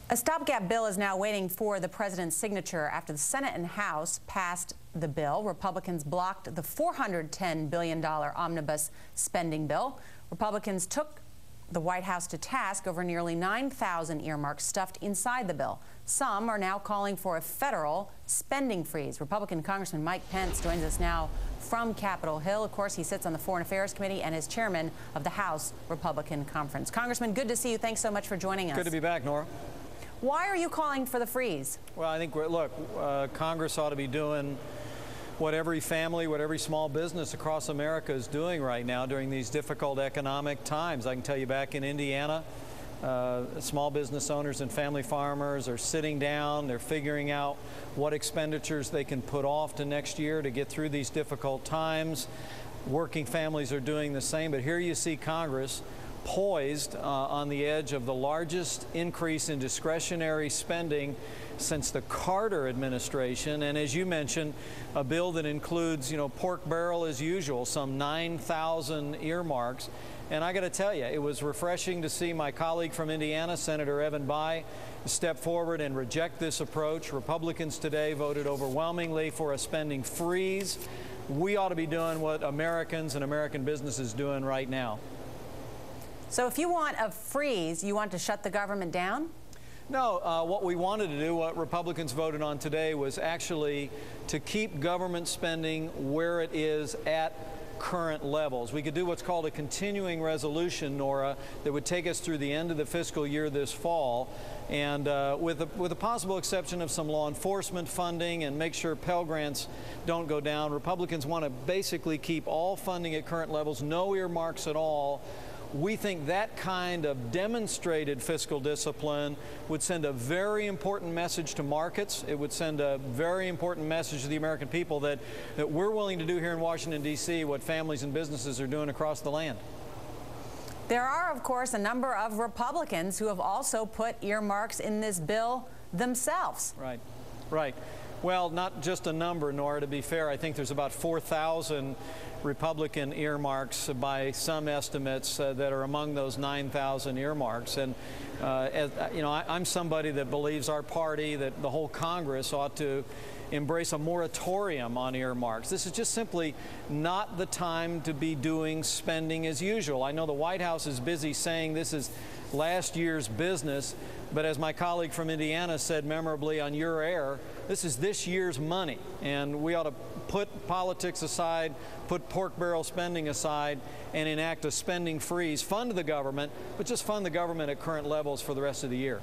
A stopgap bill is now waiting for the president's signature after the Senate and House passed the bill. Republicans blocked the $410 billion omnibus spending bill. Republicans took the White House to task over nearly 9,000 earmarks stuffed inside the bill. Some are now calling for a federal spending freeze. Republican Congressman Mike Pence joins us now from Capitol Hill. Of course, he sits on the Foreign Affairs Committee and is chairman of the House Republican Conference. Congressman, good to see you. Thanks so much for joining us. Good to be back, Nora. Why are you calling for the freeze? Well, I think, look, Congress ought to be doing what every family, what every small business across America is doing right now during these difficult economic times. I can tell you back in Indiana, small business owners and family farmers are sitting down. They're figuring out what expenditures they can put off to next year to get through these difficult times. Working families are doing the same. But here you see Congress poised on the edge of the largest increase in discretionary spending since the Carter administration, and as you mentioned, a bill that includes, pork barrel as usual, some 9,000 earmarks. And I got to tell you, it was refreshing to see my colleague from Indiana, Senator Evan Bayh, step forward and reject this approach. Republicans today voted overwhelmingly for a spending freeze. We ought to be doing what Americans and American businesses are doing right now. So if you want a freeze, you want to shut the government down? No, what we wanted to do, what Republicans voted on today, was actually to keep government spending where it is at current levels. We could do what's called a continuing resolution, Nora, that would take us through the end of the fiscal year this fall, and with the possible exception of some law enforcement funding and make sure Pell Grants don't go down, Republicans want to basically keep all funding at current levels, no earmarks at all. We think that kind of demonstrated fiscal discipline would send a very important message to markets. It would send a very important message to the American people that we're willing to do here in Washington, D.C. what families and businesses are doing across the land. There are, of course, a number of Republicans who have also put earmarks in this bill themselves. Right, right. Well, not just a number, Nora. To be fair, I think there's about 4,000 Republican earmarks by some estimates that are among those 9,000 earmarks. And I'm somebody that believes our party, that the whole Congress ought to embrace a moratorium on earmarks. This is just simply not the time to be doing spending as usual. I know the White House is busy saying this is last year's business, but as my colleague from Indiana said memorably on your air, this is this year's money, and we ought to put politics aside, put pork barrel spending aside, and enact a spending freeze, fund the government, but just fund the government at current levels for the rest of the year.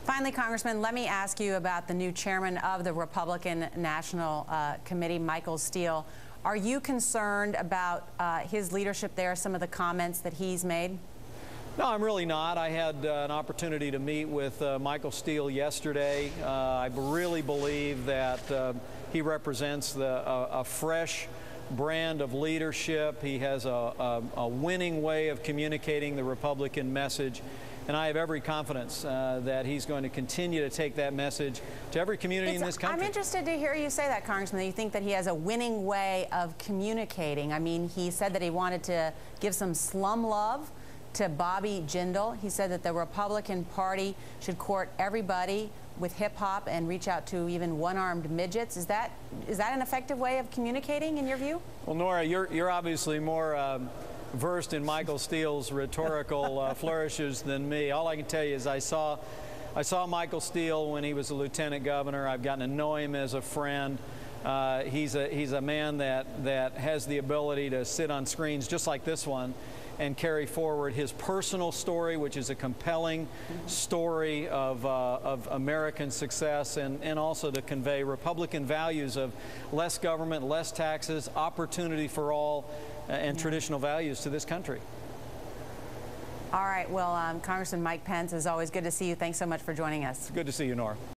Finally, Congressman, let me ask you about the new chairman of the Republican National Committee, Michael Steele. Are you concerned about his leadership there, some of the comments that he's made? No, I'm really not. I had an opportunity to meet with Michael Steele yesterday. I really believe that he represents a fresh brand of leadership. He has a winning way of communicating the Republican message. And I have every confidence that he's going to continue to take that message to every community in this country. I'm interested to hear you say that, Congressman, that you think that he has a winning way of communicating. I mean, he said that he wanted to give some slum love to Bobby Jindal. He said that the Republican Party should court everybody with hip-hop and reach out to even one-armed midgets. Is that an effective way of communicating, in your view? Well, Nora, you're obviously more versed in Michael Steele's rhetorical flourishes than me. All I can tell you is I saw Michael Steele when he was a lieutenant governor. I've gotten to know him as a friend. He's a man that has the ability to sit on screens just like this one and carry forward his personal story, which is a compelling story of American success, and also to convey Republican values of less government, less taxes, opportunity for all, and traditional values to this country. All right. Well, Congressman Mike Pence, it's always good to see you. Thanks so much for joining us. Good to see you, Nora.